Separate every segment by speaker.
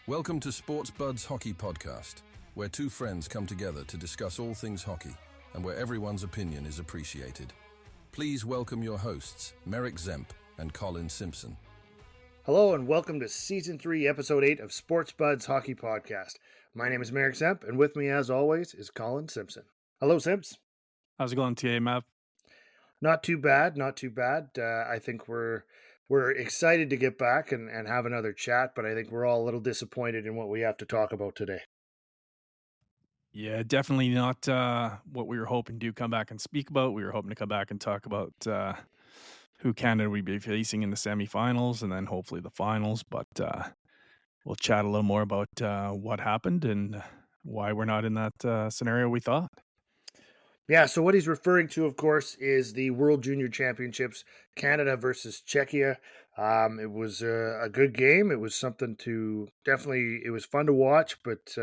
Speaker 1: Welcome to Sports Buds Hockey Podcast, where two friends come together to discuss all things hockey and where everyone's opinion is appreciated. Please welcome your hosts, Merrick and Collin Simpson.
Speaker 2: Hello and welcome to Season 3, Episode 8 of Sports Buds Hockey Podcast. My name is Merrick Zemp, and with me as always is Collin Simpson. Hello, Simps.
Speaker 3: How's it going today, Matt?
Speaker 2: Not too bad. I think we're excited to get back and have another chat, but I think we're all a little disappointed in what we have to talk about today.
Speaker 3: Yeah, definitely not what we were hoping to come back and speak about. We were hoping to come back and talk about who Canada we'd be facing in the semifinals and then hopefully the finals. But we'll chat a little more about what happened and why we're not in that scenario we thought.
Speaker 2: Yeah, so what he's referring to, of course, is the World Junior Championships, Canada versus Czechia. It was a good game. It was it was fun to watch, but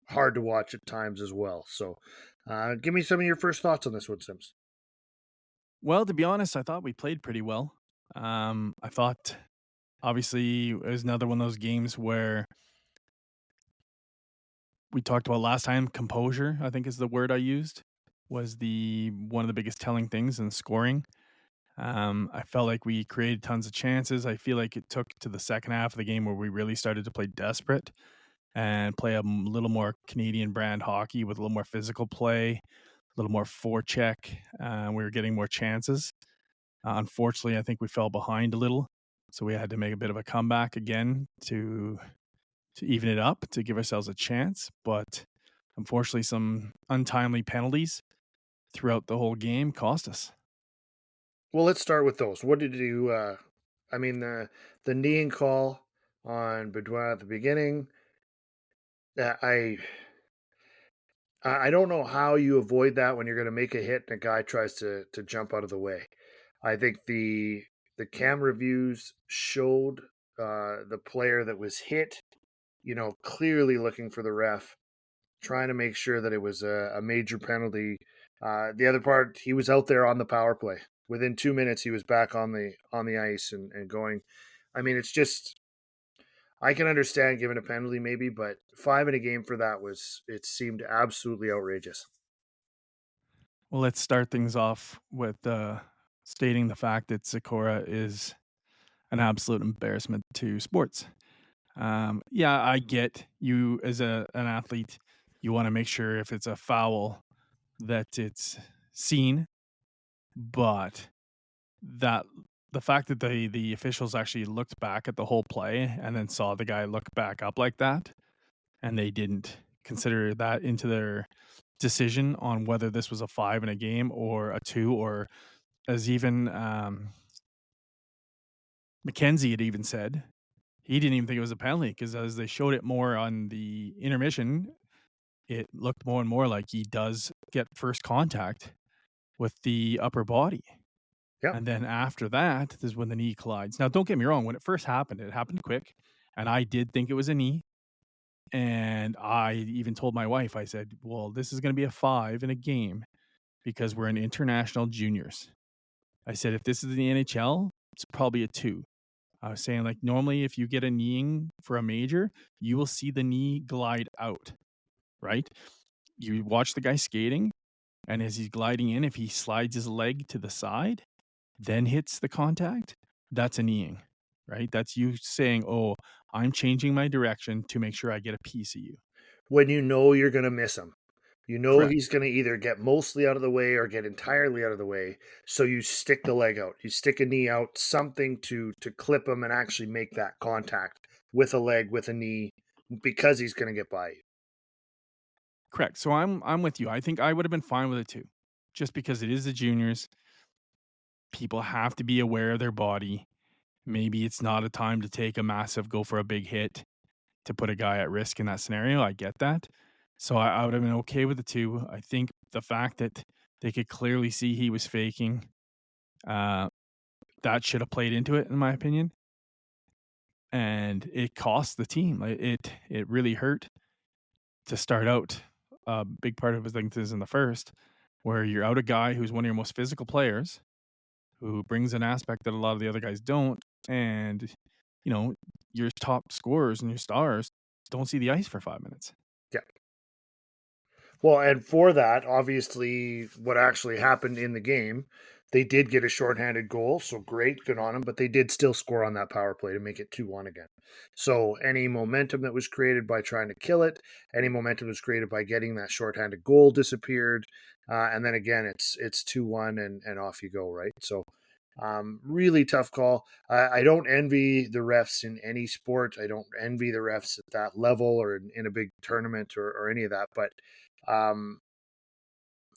Speaker 2: hard to watch at times as well. So give me some of your first thoughts on this one, Sims.
Speaker 3: Well, to be honest, I thought we played pretty well. I thought, obviously, it was another one of those games where we talked about last time, composure, I think is the word I used. Was one of the biggest telling things in scoring. I felt like we created tons of chances. I feel like it took to the second half of the game where we really started to play desperate and play a little more Canadian brand hockey with a little more physical play, a little more forecheck. We were getting more chances. Unfortunately, I think we fell behind a little, so we had to make a bit of a comeback again to even it up, to give ourselves a chance. But unfortunately, some untimely penalties throughout the whole game cost us.
Speaker 2: Well, let's start with those. What did you? The kneeing call on Bedouin at the beginning. I don't know how you avoid that when you're going to make a hit and a guy tries to jump out of the way. I think the camera views showed the player that was hit, clearly looking for the ref, trying to make sure that it was a major penalty. The other part, he was out there on the power play. Within 2 minutes, he was back on the ice and going. I mean, it's just, I can understand giving a penalty maybe, but 5 in a game for that it seemed absolutely outrageous.
Speaker 3: Well, let's start things off with stating the fact that Sikora is an absolute embarrassment to sports. Yeah, I get you as an athlete, you want to make sure if it's a foul that it's seen, but the fact that the officials actually looked back at the whole play and then saw the guy look back up like that, and they didn't consider that into their decision on whether this was a 5 in a game or a 2, or as even McKenzie had even said, he didn't even think it was a penalty because as they showed it more on the intermission, it looked more and more like he does get first contact with the upper body.
Speaker 2: Yep.
Speaker 3: And then after that, this is when the knee collides. Now, don't get me wrong. When it first happened, it happened quick. And I did think it was a knee. And I even told my wife, I said, well, this is going to be a 5 in a game because we're in international juniors. I said, if this is the NHL, it's probably a 2. I was saying, like, normally if you get a kneeing for a major, you will see the knee glide out, right? You watch the guy skating, and as he's gliding in, if he slides his leg to the side, then hits the contact, that's a kneeing, right? That's you saying, oh, I'm changing my direction to make sure I get a piece of you.
Speaker 2: When you know you're going to miss him. You know
Speaker 3: Correct.
Speaker 2: He's going to either get mostly out of the way or get entirely out of the way. So you stick the leg out. You stick a knee out, something to clip him and actually make that contact with a leg, with a knee, because he's going to get by you.
Speaker 3: Correct. So I'm with you. I think I would have been fine with it too, just because it is the juniors. People have to be aware of their body. Maybe it's not a time to take a massive, go for a big hit to put a guy at risk in that scenario. I get that. So I would have been okay with the 2. I think the fact that they could clearly see he was faking, that should have played into it, in my opinion. And it cost the team. It really hurt to start out. A big part of it, I think, is in the first, where you're out a guy who's one of your most physical players, who brings an aspect that a lot of the other guys don't. And, your top scorers and your stars don't see the ice for 5 minutes.
Speaker 2: Yeah. Well, and for that, obviously, what actually happened in the game, they did get a shorthanded goal, so great, good on them, but they did still score on that power play to make it 2-1 again. So any momentum that was created by trying to kill it, any momentum was created by getting that shorthanded goal disappeared, and then again, it's 2-1 and off you go, right? So really tough call. I don't envy the refs in any sport. I don't envy the refs at that level or in a big tournament or any of that, but um,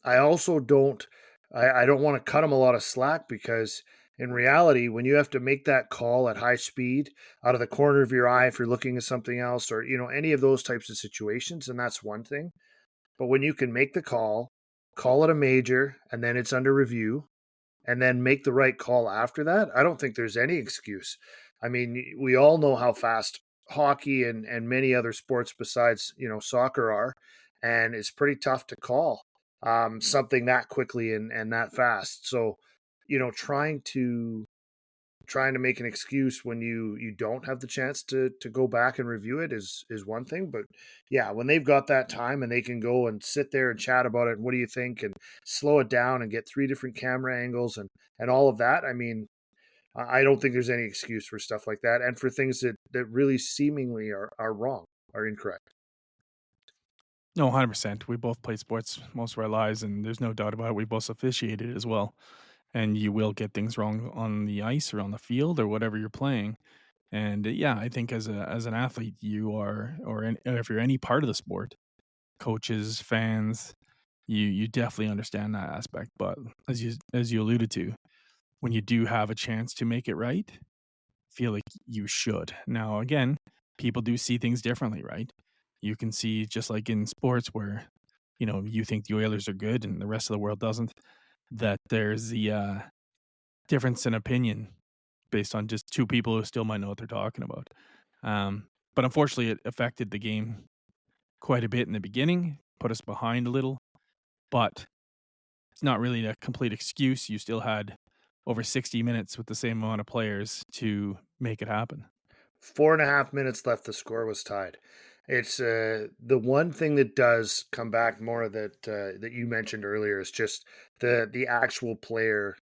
Speaker 2: I also don't. I don't want to cut them a lot of slack because in reality, when you have to make that call at high speed out of the corner of your eye, if you're looking at something else, or any of those types of situations, and that's one thing. But when you can make the call it a major, and then it's under review, and then make the right call after that, I don't think there's any excuse. I mean, we all know how fast hockey and many other sports besides, soccer are, and it's pretty tough to call something that quickly and that fast. So, trying to make an excuse when you don't have the chance to go back and review it is one thing, but yeah, when they've got that time and they can go and sit there and chat about it, and what do you think, and slow it down and get 3 different camera angles and all of that, I mean, I don't think there's any excuse for stuff like that and for things that really seemingly are wrong, are incorrect.
Speaker 3: No, 100%. We both played sports most of our lives, and there's no doubt about it. We both officiated as well. And you will get things wrong on the ice or on the field or whatever you're playing. And yeah, I think as an athlete, you are, or if you're any part of the sport, coaches, fans, you definitely understand that aspect. But as you alluded to, when you do have a chance to make it right, feel like you should. Now, again, people do see things differently, right? You can see, just like in sports where, you think the Oilers are good and the rest of the world doesn't, that there's the difference in opinion based on just two people who still might know what they're talking about. Um, but unfortunately, it affected the game quite a bit in the beginning, put us behind a little, but it's not really a complete excuse. You still had over 60 minutes with the same amount of players to make it happen.
Speaker 2: 4.5 minutes left, the score was tied. It's the one thing that does come back more that you mentioned earlier is just the actual player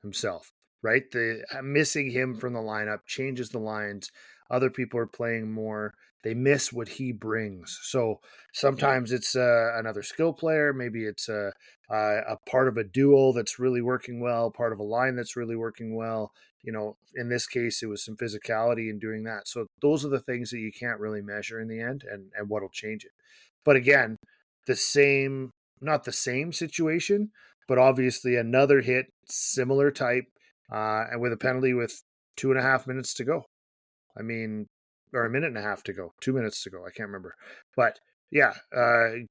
Speaker 2: himself, right? The missing him from the lineup changes the lines. Other people are playing more. They miss what he brings. So sometimes it's another skill player. Maybe it's a part of a duo that's really working well, part of a line that's really working well. In this case, it was some physicality in doing that. So those are the things that you can't really measure in the end and what'll change it. But again, not the same situation, but obviously another hit, similar type, and with a penalty with 2.5 minutes to go. I mean, or a minute and a half to go, 2 minutes to go. I can't remember. But yeah,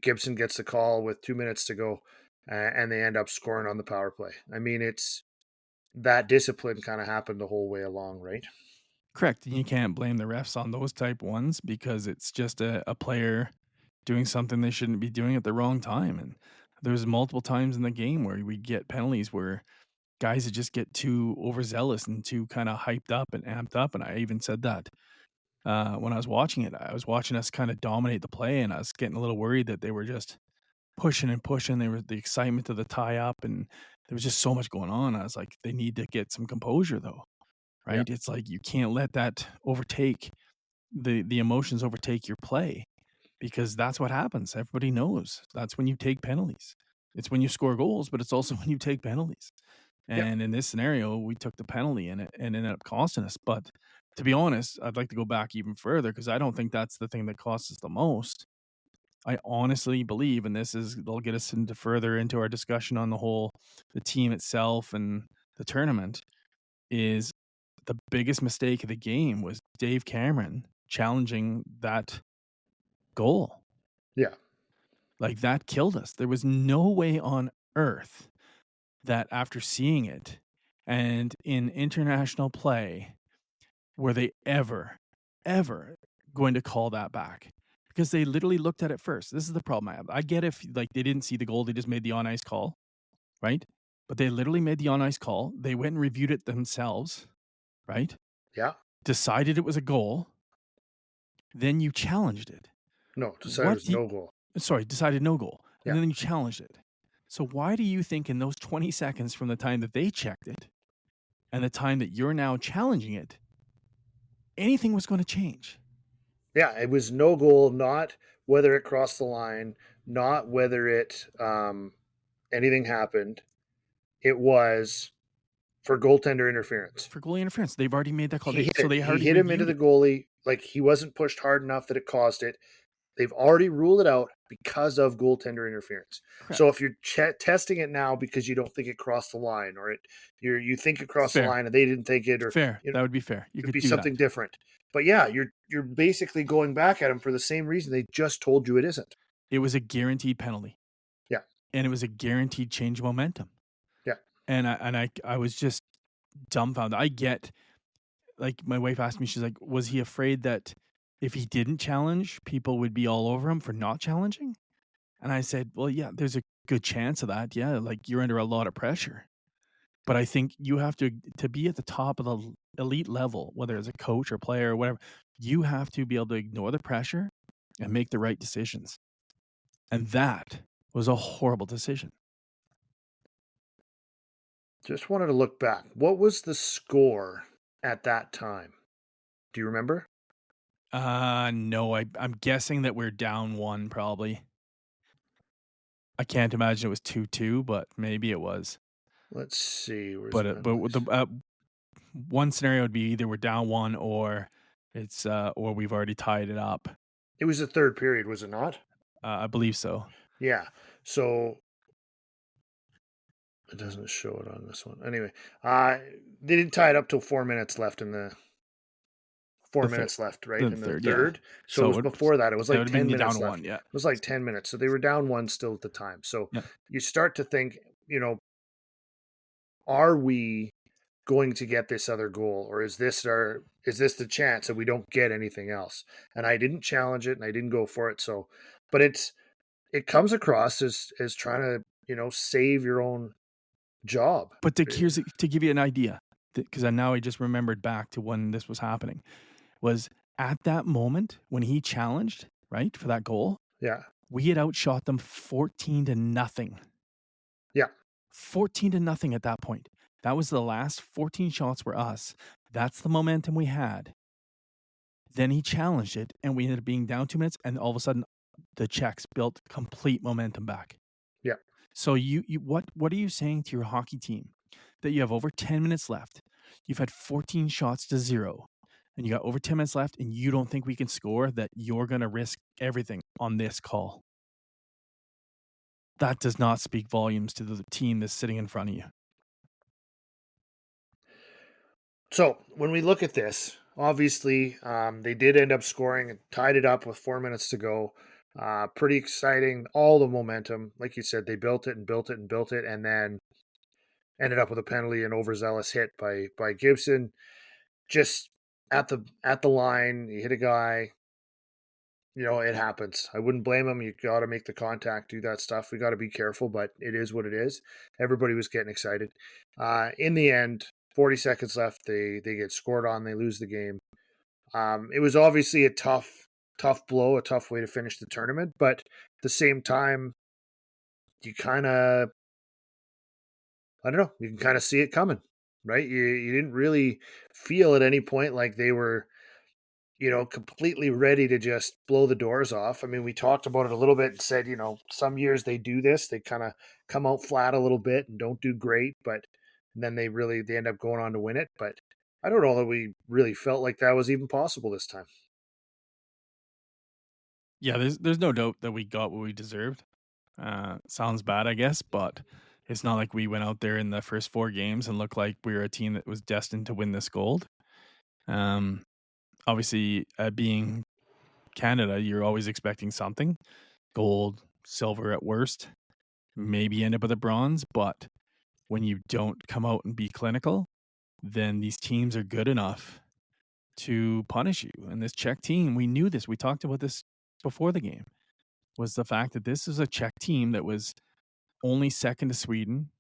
Speaker 2: Gibson gets the call with 2 minutes to go, and they end up scoring on the power play. I mean, it's that discipline kind of happened the whole way along, right?
Speaker 3: Correct. You can't blame the refs on those type ones because it's just a player doing something they shouldn't be doing at the wrong time. And there's multiple times in the game where we get penalties where guys that just get too overzealous and too kind of hyped up and amped up. And I even said that when I was watching it. I was watching us kind of dominate the play, and I was getting a little worried that they were just pushing and pushing. They were the excitement of the tie up, and there was just so much going on. I was like, they need to get some composure, though,
Speaker 2: Yeah.
Speaker 3: right? It's like you can't let that overtake the emotions overtake your play, because that's what happens. Everybody knows that's when you take penalties. It's when you score goals, but it's also when you take penalties.
Speaker 2: Yeah.
Speaker 3: And in this scenario, we took the penalty and it ended up costing us. But to be honest, I'd like to go back even further because I don't think that's the thing that costs us the most. I honestly believe, and they'll get us into our discussion on the team itself and the tournament, is the biggest mistake of the game was Dave Cameron challenging that goal.
Speaker 2: Yeah.
Speaker 3: Like, that killed us. There was no way on earth that after seeing it and in international play were they ever going to call that back, because they literally looked at it first. This is the problem I have. I get if like they didn't see the goal, they just made the on ice call, right? But they literally made the on ice call. They went and reviewed it themselves, right?
Speaker 2: Yeah.
Speaker 3: Decided it was a goal, Then you challenged it.
Speaker 2: No, decided it was no goal.
Speaker 3: Decided no goal. And
Speaker 2: Yeah.
Speaker 3: then you challenged it. So why do you think in those 20 seconds from the time that they checked it and the time that you're now challenging it, anything was going to change?
Speaker 2: Yeah, it was no goal, not whether it crossed the line, not whether it anything happened. It was for goaltender interference.
Speaker 3: For goalie interference. They've already made that call.
Speaker 2: He hit
Speaker 3: So
Speaker 2: it.
Speaker 3: they
Speaker 2: He
Speaker 3: already
Speaker 2: hit him into
Speaker 3: reviewed
Speaker 2: the
Speaker 3: it.
Speaker 2: goalie. Like, he wasn't pushed hard enough that it caused it. They've already ruled it out because of goaltender interference.
Speaker 3: Correct.
Speaker 2: So if you're testing it now because you don't think it crossed the line, or you think it crossed the
Speaker 3: Fair.
Speaker 2: line and they didn't think it, or
Speaker 3: Fair.
Speaker 2: you know,
Speaker 3: That would be fair. You
Speaker 2: it'd
Speaker 3: could
Speaker 2: be
Speaker 3: do
Speaker 2: something
Speaker 3: that.
Speaker 2: different. But yeah, you're basically going back at him for the same reason they just told you it isn't.
Speaker 3: It was a guaranteed penalty.
Speaker 2: Yeah.
Speaker 3: And it was a guaranteed change of momentum.
Speaker 2: Yeah.
Speaker 3: And I was just dumbfounded. I get, like, my wife asked me, she's like, was he afraid that if he didn't challenge, people would be all over him for not challenging? And I said, well, yeah, there's a good chance of that. Yeah, like, you're under a lot of pressure. But I think you have to be at the top of the elite level, whether it's a coach or player or whatever, you have to be able to ignore the pressure and make the right decisions. And that was a horrible decision.
Speaker 2: Just wanted to look back. What was the score at that time? Do you remember?
Speaker 3: No, I'm guessing that we're down 1 probably. I can't imagine it was 2-2, but maybe it was.
Speaker 2: Let's see.
Speaker 3: But one scenario would be either we're down 1 or it's or we've already tied it up.
Speaker 2: It was the third period, was it not?
Speaker 3: I believe so.
Speaker 2: Yeah. So it doesn't show it on this one. Anyway, they didn't tie it up till 4 minutes left in the 4 minutes left, right? In the third.
Speaker 3: Yeah.
Speaker 2: So it was before that. It was like 10 minutes
Speaker 3: down
Speaker 2: left.
Speaker 3: 1, yeah.
Speaker 2: It was like 10 minutes. So they were down 1 still at the time. So
Speaker 3: yeah.
Speaker 2: You start to think, are we going to get this other goal, or is this the chance that we don't get anything else? And I didn't challenge it and I didn't go for it. So, but it comes across as trying to, save your own job.
Speaker 3: But to give you an idea, because now I just remembered back to when this was happening, was at that moment when he challenged, right, for that goal.
Speaker 2: Yeah.
Speaker 3: We had outshot them 14-0.
Speaker 2: Yeah.
Speaker 3: 14-0 at that point. That was the last 14 shots were us. That's the momentum we had. Then he challenged it, and we ended up being down 2 minutes, and all of a sudden, the Czechs built complete momentum back.
Speaker 2: Yeah.
Speaker 3: So what are you saying to your hockey team? That you have over 10 minutes left. You've had 14 shots to 0, and you got over 10 minutes left, and you don't think we can score, that you're going to risk everything on this call. That does not speak volumes to the team that's sitting in front of you.
Speaker 2: So when we look at this, obviously they did end up scoring and tied it up with 4 minutes to go. Pretty exciting. All the momentum, like you said, they built it and built it and built it, and then ended up with a penalty and overzealous hit by Gibson. Just at the line, you hit a guy. It happens. I wouldn't blame him. You got to make the contact, do that stuff. We got to be careful, but it is what it is. Everybody was getting excited. In the end, 40 seconds left. They get scored on. They lose the game. It was obviously a tough blow, a tough way to finish the tournament. But at the same time, you kind of, I don't know, you can kind of see it coming, right? You didn't really feel at any point like they were, completely ready to just blow the doors off. I mean, we talked about it a little bit and said, some years they do this. They kind of come out flat a little bit and don't do great, but then they end up going on to win it. But I don't know that we really felt like that was even possible this time.
Speaker 3: Yeah, there's no doubt that we got what we deserved. Sounds bad, I guess, but it's not like we went out there in the first 4 games and looked like we were a team that was destined to win this gold. Obviously, being Canada, you're always expecting something. Gold, silver at worst, maybe end up with a bronze, but when you don't come out and be clinical, then these teams are good enough to punish you. And this Czech team, we knew this. We talked about this before the game, was the fact that this is a Czech team that was only second to Sweden,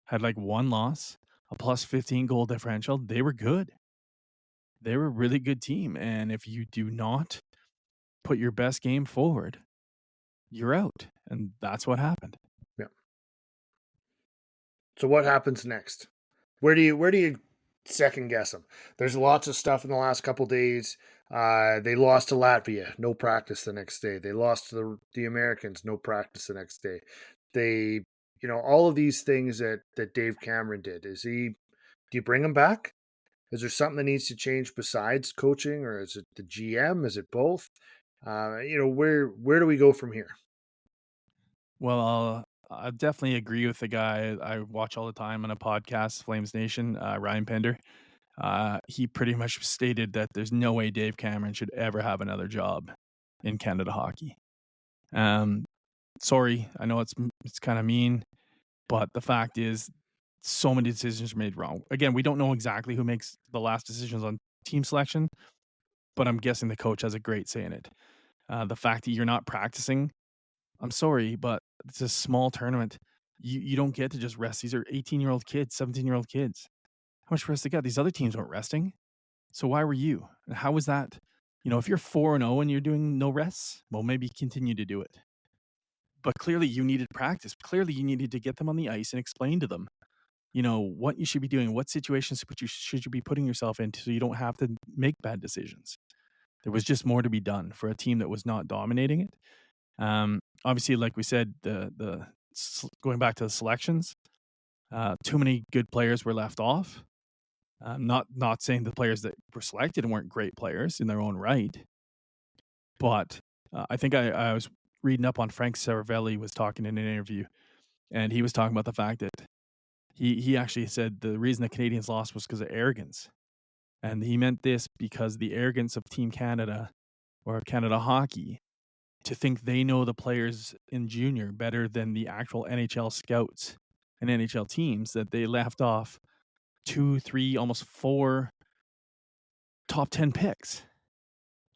Speaker 3: had like 1 loss, a plus 15 goal differential. They were good. They were a really good team. And if you do not put your best game forward, you're out. And that's what happened.
Speaker 2: Yeah. So what happens next? Where do you second guess them? There's lots of stuff in the last couple days. They lost to Latvia, no practice the next day. They lost to the Americans, no practice the next day. They, all of these things that Dave Cameron did. Do you bring him back? Is there something that needs to change besides coaching, or is it the GM? Is it both? Where do we go from here?
Speaker 3: Well, I definitely agree with the guy I watch all the time on a podcast, Flames Nation, Ryan Pender. He pretty much stated that there's no way Dave Cameron should ever have another job in Canada hockey. Sorry, I know it's kind of mean, but the fact is, so many decisions are made wrong. Again, we don't know exactly who makes the last decisions on team selection, but I'm guessing the coach has a great say in it. The fact that you're not practicing, I'm sorry, but it's a small tournament. You don't get to just rest. These are 18-year-old kids, 17-year-old kids. How much rest they got? These other teams weren't resting. So why were you? And how was that? If you're 4-0 and you're doing no rests, well, maybe continue to do it. But clearly you needed practice. Clearly you needed to get them on the ice and explain to them, what you should be doing, what situations should you be putting yourself into so you don't have to make bad decisions. There was just more to be done for a team that was not dominating it. Obviously, like we said, the going back to the selections, too many good players were left off. Not saying the players that were selected weren't great players in their own right, but I think I was reading up on Frank Saravelli was talking in an interview, and he was talking about the fact that he actually said the reason the Canadians lost was because of arrogance, and he meant this because the arrogance of Team Canada or Canada Hockey to think they know the players in junior better than the actual NHL scouts and NHL teams, that they left off 2, 3, almost 4 top 10 picks.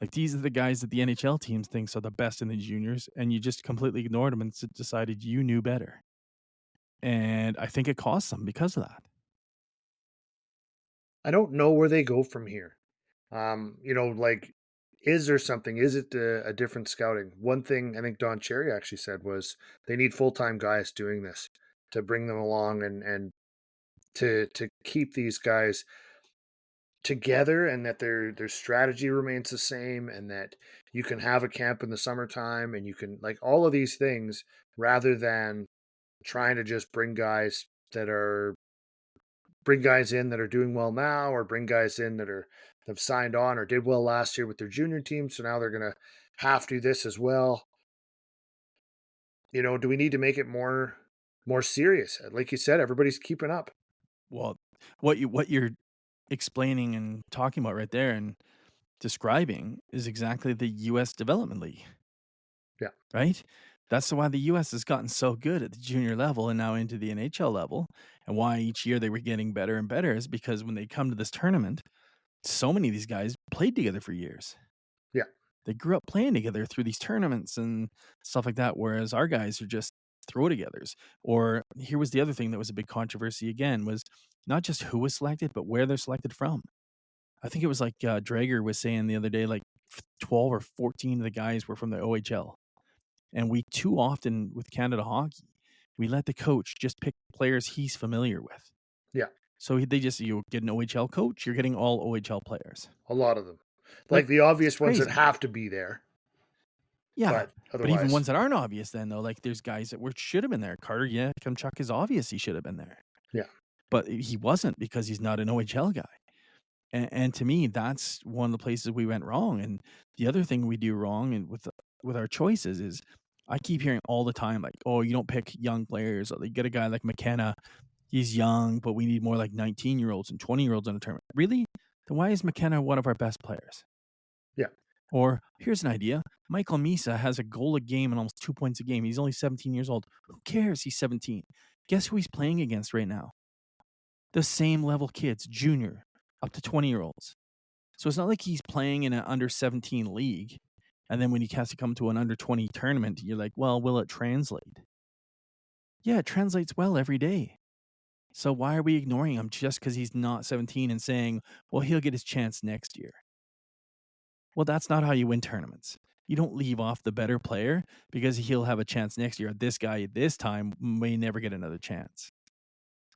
Speaker 3: Like, these are the guys that the NHL teams thinks are the best in the juniors, and you just completely ignored them and decided you knew better. And I think it cost them because of that.
Speaker 2: I don't know where they go from here. Is there something? Is it a different scouting? One thing I think Don Cherry actually said was they need full-time guys doing this to bring them along and to keep these guys together, and that their strategy remains the same, and that you can have a camp in the summertime, and you can, like, all of these things, rather than trying to just bring guys in that are doing well now, or bring guys in that have signed on or did well last year with their junior team, so now they're going to have to do this as well. Do we need to make it more serious? Like you said, everybody's keeping up.
Speaker 3: Well, what you're explaining and talking about right there and describing is exactly the U.S. Development League.
Speaker 2: Yeah.
Speaker 3: Right? That's why the U.S. has gotten so good at the junior level and now into the NHL level, and why each year they were getting better and better is because when they come to this tournament, so many of these guys played together for years.
Speaker 2: Yeah.
Speaker 3: They grew up playing together through these tournaments and stuff like that, whereas our guys are just throw-togethers. Or here was the other thing that was a big controversy again, was not just who was selected, but where they're selected from. I think it was like Drager was saying the other day, like 12 or 14 of the guys were from the OHL. And we too often with Canada Hockey, we let the coach just pick players he's familiar with.
Speaker 2: Yeah.
Speaker 3: So you get an OHL coach, you're getting all OHL players.
Speaker 2: A lot of them. Like the obvious ones that
Speaker 3: crazy.
Speaker 2: have to be there.
Speaker 3: Yeah.
Speaker 2: But
Speaker 3: even ones that aren't obvious then, though, like there's guys that should have been there. Carter Kemchuk is obvious he should have been there.
Speaker 2: Yeah.
Speaker 3: But he wasn't because he's not an OHL guy. And to me, that's one of the places we went wrong. And the other thing we do wrong and with our choices is I keep hearing all the time, like, oh, you don't pick young players. Or you get a guy like McKenna. He's young, but we need more like 19-year-olds and 20-year-olds in a tournament. Really? Then why is McKenna one of our best players?
Speaker 2: Yeah.
Speaker 3: Or here's an idea. Michael Misa has a goal a game and almost 2 points a game. He's only 17 years old. Who cares? He's 17. Guess who he's playing against right now? The same level kids, junior, up to 20-year-olds. So it's not like he's playing in an under 17 league. And then when he has to come to an under 20 tournament, you're like, well, will it translate? Yeah, it translates well every day. So why are we ignoring him just because he's not 17 and saying, well, he'll get his chance next year? Well, that's not how you win tournaments. You don't leave off the better player because he'll have a chance next year. This guy this time may never get another chance.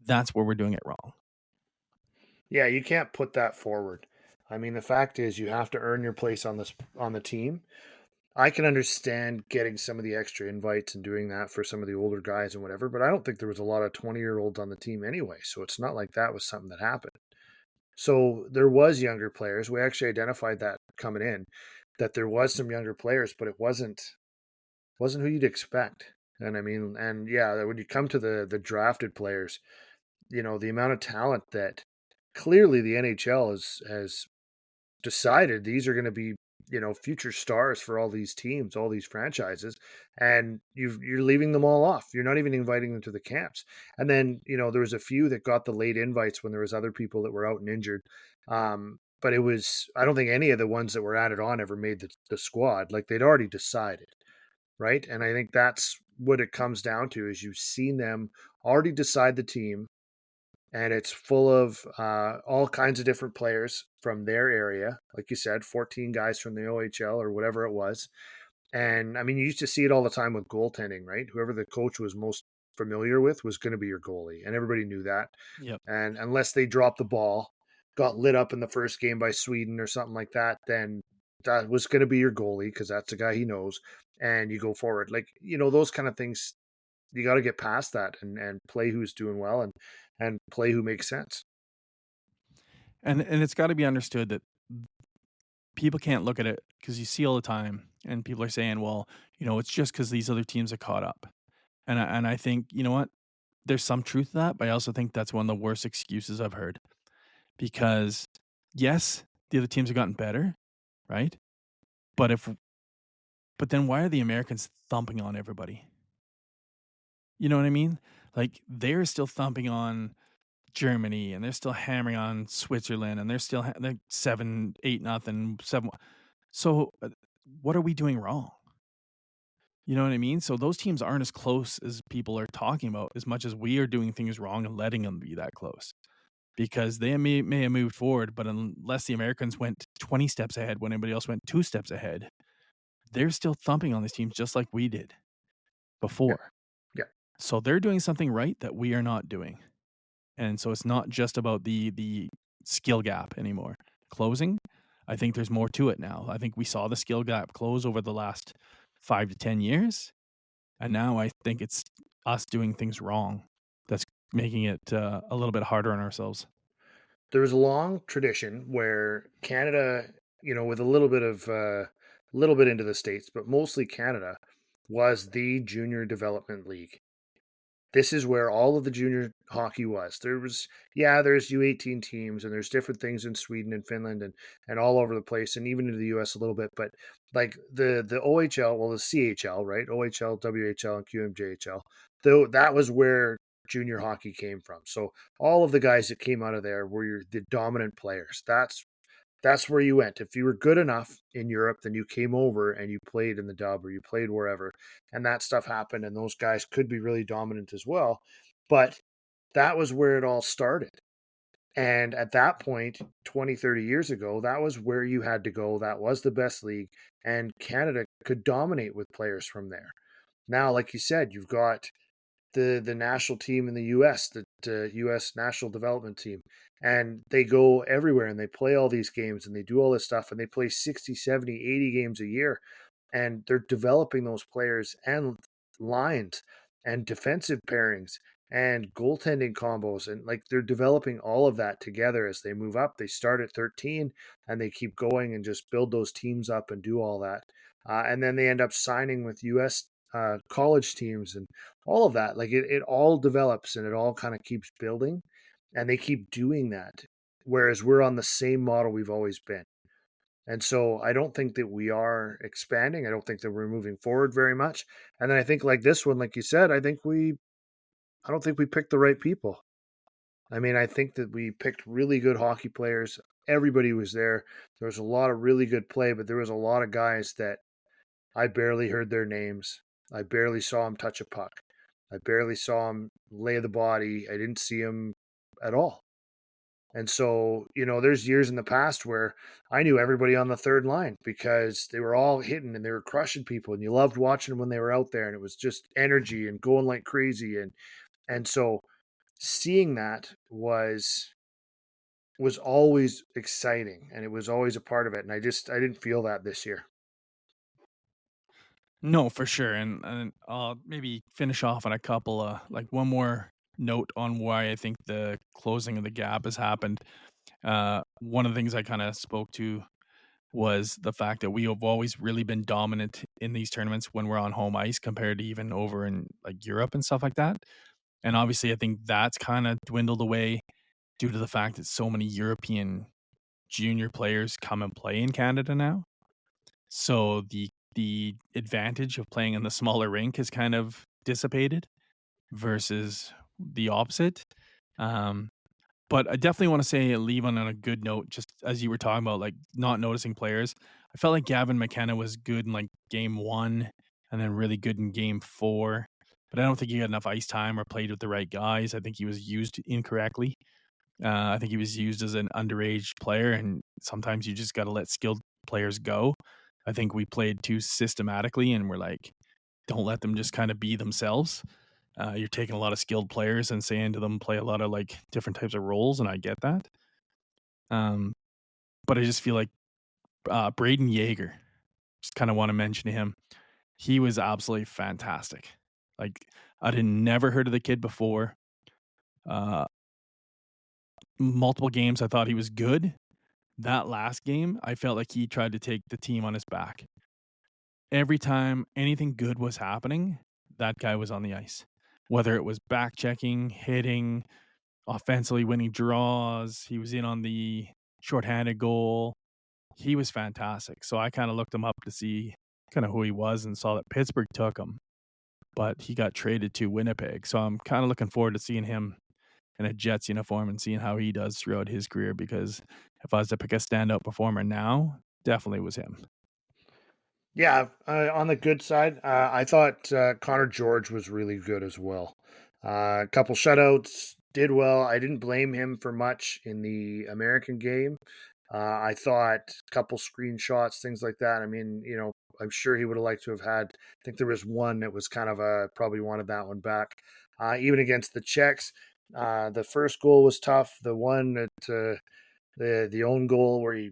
Speaker 3: That's where we're doing it wrong.
Speaker 2: Yeah, you can't put that forward. I mean, the fact is you have to earn your place on the team. I can understand getting some of the extra invites and doing that for some of the older guys and whatever, but I don't think there was a lot of 20-year-olds on the team anyway. So it's not like that was something that happened. So there was younger players. We actually identified that coming in, that there was some younger players, but it wasn't who you'd expect. And I mean, and yeah, when you come to the drafted players, the amount of talent that clearly the NHL has decided these are going to be, future stars for all these teams, all these franchises, and you're leaving them all off. You're not even inviting them to the camps. And then, there was a few that got the late invites when there was other people that were out and injured. But I don't think any of the ones that were added on ever made the squad. Like they'd already decided, right? And I think that's what it comes down to is you've seen them already decide the team, and it's full of all kinds of different players from their area. Like you said, 14 guys from the OHL or whatever it was. And I mean, you used to see it all the time with goaltending, right? Whoever the coach was most familiar with was going to be your goalie, and everybody knew that.
Speaker 3: Yep.
Speaker 2: And unless they dropped the ball, got lit up in the first game by Sweden or something like that, then that was going to be your goalie because that's the guy he knows. And you go forward. Like, those kind of things, you got to get past that and play who's doing well and play who makes sense.
Speaker 3: And it's got to be understood that people can't look at it because you see all the time, and people are saying, "Well, it's just because these other teams are caught up." And I think you know what, there's some truth to that, but I also think that's one of the worst excuses I've heard because yes, the other teams have gotten better, right? But but then why are the Americans thumping on everybody? You know what I mean? Like they're still thumping on Germany, and they're still hammering on Switzerland, and they're still they're 7-8-0, 7. So what are we doing wrong? You know what I mean? So those teams aren't as close as people are talking about, as much as we are doing things wrong and letting them be that close. Because they may have moved forward, but unless the Americans went 20 steps ahead when everybody else went 2 steps ahead, they're still thumping on these teams just like we did
Speaker 2: Yeah.
Speaker 3: before.
Speaker 2: Yeah.
Speaker 3: So they're doing something right that we are not doing. And so it's not just about the skill gap anymore. Closing, I think there's more to it now. I think we saw the skill gap close over the last 5 to 10 years. And now I think it's us doing things wrong that's making it a little bit harder on ourselves.
Speaker 2: There was a long tradition where Canada, with a little bit into the States, but mostly Canada, was the junior development league. This is where all of the junior hockey was. There's U18 teams, and there's different things in Sweden and Finland and all over the place, and even into the US a little bit. But like the OHL, well, the CHL, right? OHL, WHL, and QMJHL. Though that was where junior hockey came from. So all of the guys that came out of there were the dominant players. That's where you went. If you were good enough in Europe, then you came over and you played in the dub or you played wherever. And that stuff happened. And those guys could be really dominant as well. But that was where it all started. And at that point, 20, 30 years ago, that was where you had to go. That was the best league. And Canada could dominate with players from there. Now, like you said, you've got the national team in the U.S., the U.S. national development team, and they go everywhere and they play all these games and they do all this stuff and they play 60, 70, 80 games a year, and they're developing those players and lines and defensive pairings and goaltending combos, and like they're developing all of that together as they move up. They start at 13 and they keep going and just build those teams up and do all that. And then they end up signing with U.S. College teams and all of that. Like it all develops and it all kind of keeps building, and they keep doing that. Whereas we're on the same model we've always been. And so I don't think that we are expanding. I don't think that we're moving forward very much. And then I think like this one, like you said, I don't think we picked the right people. I mean, I think that we picked really good hockey players. Everybody was there. There was a lot of really good play, but there was a lot of guys that I barely heard their names. I barely saw them touch a puck. I barely saw them lay the body. I didn't see them at all. And so, there's years in the past where I knew everybody on the third line because they were all hitting and they were crushing people, and you loved watching them when they were out there, and it was just energy and going like crazy. And so seeing that was always exciting, and it was always a part of it. And I didn't feel that this year.
Speaker 3: No, for sure, and I'll maybe finish off on a couple, one more note on why I think the closing of the gap has happened. One of the things I kinda spoke to was the fact that we have always really been dominant in these tournaments when we're on home ice compared to even over in, like, Europe and stuff like that, and obviously, I think that's kinda dwindled away due to the fact that so many European junior players come and play in Canada now. So the advantage of playing in the smaller rink has kind of dissipated versus the opposite. Um, but I definitely want to say leave on a good note, just as you were talking about, like not noticing players. I felt like Gavin McKenna was good in like game one and then really good in game four. But I don't think he got enough ice time or played with the right guys. I think he was used incorrectly. I think he was used as an underage player, and sometimes you just got to let skilled players go. I think we played too systematically, and we're like, don't let them just kind of be themselves. You're taking a lot of skilled players and saying to them play a lot of like different types of roles, and I get that. Um, but I just feel like Braden Yeager, just kind of want to mention him. He was absolutely fantastic. Like I had never heard of the kid before. Uh, Multiple games I thought he was good. That last game, I felt like he tried to take the team on his back. Every time anything good was happening, that guy was on the ice. Whether it was back checking, hitting, offensively winning draws, he was in on the shorthanded goal. He was fantastic. So I kind of looked him up to see kind of who he was and saw that Pittsburgh took him, but he got traded to Winnipeg. So I'm kind of looking forward to seeing him in a Jets uniform and seeing how he does throughout his career, because if I was to pick a standout performer now, definitely was him.
Speaker 2: Yeah, on the good side, I thought Connor George was really good as well. A couple shutouts, did well. I didn't blame him for much in the American game. I thought a couple screenshots, things like that. I mean, I'm sure he would have liked to have had. I think there was one that was kind of probably wanted that one back. Even against the Czechs, the first goal was tough. The one that the own goal where he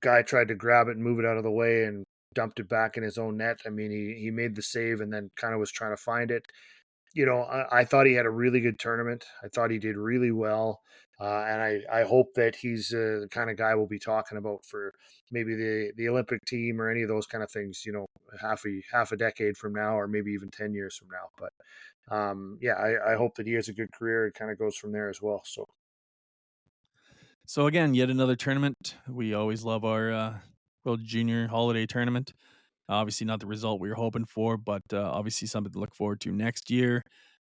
Speaker 2: guy tried to grab it and move it out of the way and dumped it back in his own net. I mean, he made the save and then kind of was trying to find it. I thought he had a really good tournament. I thought he did really well. And I hope that he's the kind of guy we'll be talking about for maybe the Olympic team or any of those kind of things, half a decade from now, or maybe even 10 years from now. But yeah, I hope that he has a good career and kind of goes from there as well.
Speaker 3: So again, yet another tournament. We always love our World Junior Holiday Tournament. Obviously, not the result we were hoping for, but obviously something to look forward to next year.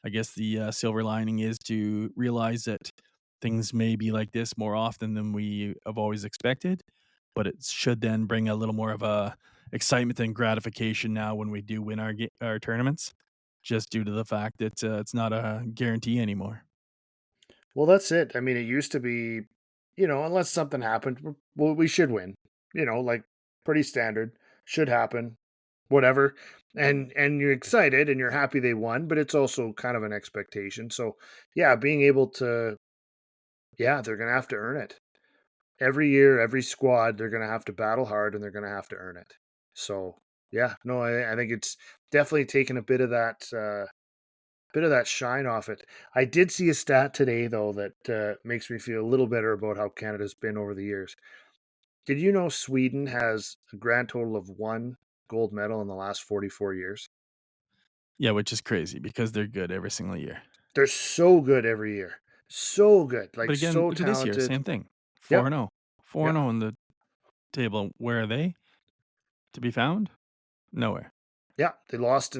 Speaker 3: I guess the silver lining is to realize that things may be like this more often than we have always expected, but it should then bring a little more of a excitement and gratification now when we do win our tournaments, just due to the fact that it's not a guarantee anymore.
Speaker 2: Well, that's it. I mean, it used to be, unless something happened, well, we should win. Like pretty standard, should happen, whatever. And you're excited and you're happy they won, but it's also kind of an expectation. So, yeah, being able to, yeah, they're gonna have to earn it every year. Every squad, they're gonna have to battle hard and they're gonna have to earn it. So, yeah, no, I think it's definitely taken a bit of that shine off it. I did see a stat today, though, that makes me feel a little better about how Canada's been over the years. Did you know Sweden has a grand total of one gold medal in the last 44 years?
Speaker 3: Yeah, which is crazy because they're good every single year.
Speaker 2: They're so good every year. So good.
Speaker 3: But
Speaker 2: Like,
Speaker 3: again,
Speaker 2: so
Speaker 3: look at this year,
Speaker 2: talented.
Speaker 3: same thing. 4
Speaker 2: Yep.
Speaker 3: and 0. 4
Speaker 2: Yeah.
Speaker 3: and 0 in the table. Where are they to be found? Nowhere.
Speaker 2: Yeah. They lost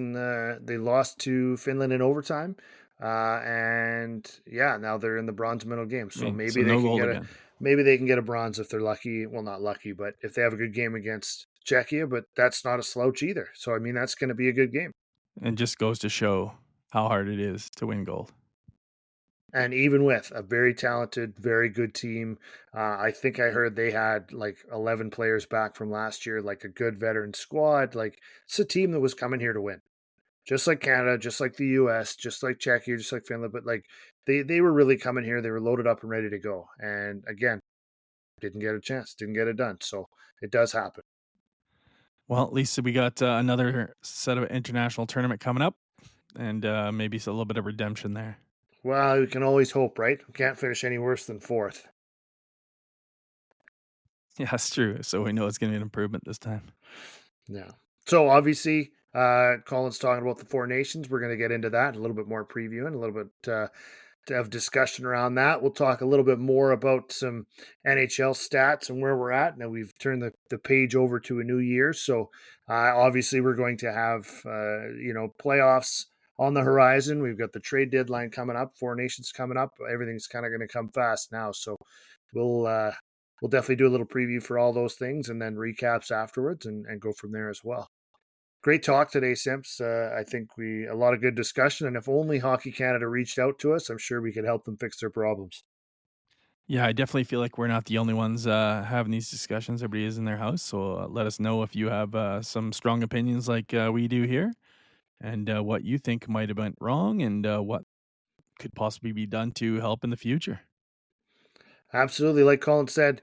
Speaker 2: to Finland in overtime. And yeah, now they're in the bronze medal game.
Speaker 3: I
Speaker 2: So
Speaker 3: mean, so no gold again.
Speaker 2: maybe they can get a bronze if they're lucky. Well, not lucky, but if they have a good game against Czechia, but that's not a slouch either. So I mean, that's going to be a good game.
Speaker 3: And just goes to show how hard it is to win gold.
Speaker 2: And even with a very talented, very good team, I think I heard they had like 11 players back from last year, like a good veteran squad. Like it's a team that was coming here to win, just like Canada, just like the US, just like Czechia, just like Finland. But like they were really coming here. They were loaded up and ready to go. And again, didn't get a chance, didn't get it done. So it does happen.
Speaker 3: Well, at least we got another set of international tournament coming up, and maybe it's a little bit of redemption there.
Speaker 2: Well, we can always hope, right? We can't finish any worse than fourth.
Speaker 3: Yeah, that's true. So we know it's going to be an improvement this time.
Speaker 2: Yeah. So obviously, Colin's talking about the Four Nations. We're going to get into that, a little bit more previewing, a little bit to have discussion around that. We'll talk a little bit more about some NHL stats and where we're at. Now we've turned the page over to a new year. So obviously we're going to have, playoffs on the horizon. We've got the trade deadline coming up, Four Nations coming up. Everything's kind of going to come fast now. So we'll definitely do a little preview for all those things and then recaps afterwards and go from there as well. Great talk today, Simps. I think a lot of good discussion. And if only Hockey Canada reached out to us, I'm sure we could help them fix their problems.
Speaker 3: Yeah, I definitely feel like we're not the only ones having these discussions. Everybody is in their house. So let us know if you have some strong opinions like we do here, and what you think might have went wrong, and what could possibly be done to help in the future.
Speaker 2: Absolutely. Like Colin said,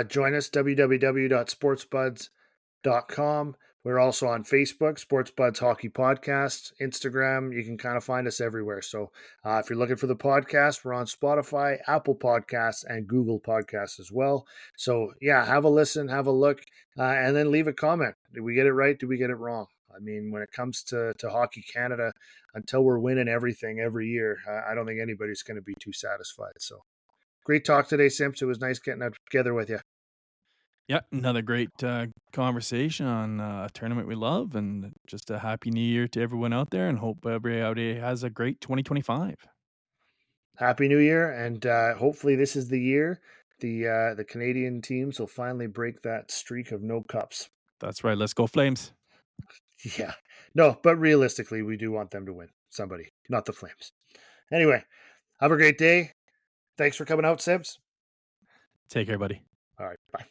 Speaker 2: join us, www.sportsbuds.com. We're also on Facebook, Sports Buds Hockey Podcast, Instagram. You can kind of find us everywhere. So if you're looking for the podcast, we're on Spotify, Apple Podcasts, and Google Podcasts as well. So yeah, have a listen, have a look, and then leave a comment. Did we get it right? Did we get it wrong? I mean, when it comes to Hockey Canada, until we're winning everything every year, I don't think anybody's going to be too satisfied. So great talk today, Simps. It was nice getting out together with you.
Speaker 3: Yeah, another great conversation on a tournament we love, and just a happy new year to everyone out there, and hope everybody has a great 2025.
Speaker 2: Happy New Year, and hopefully this is the year the Canadian teams will finally break that streak of no cups.
Speaker 3: That's right. Let's go Flames.
Speaker 2: Yeah, no, but realistically, we do want them to win. Somebody, not the Flames. Anyway, have a great day. Thanks for coming out, Sibs.
Speaker 3: Take care, buddy.
Speaker 2: All right, bye.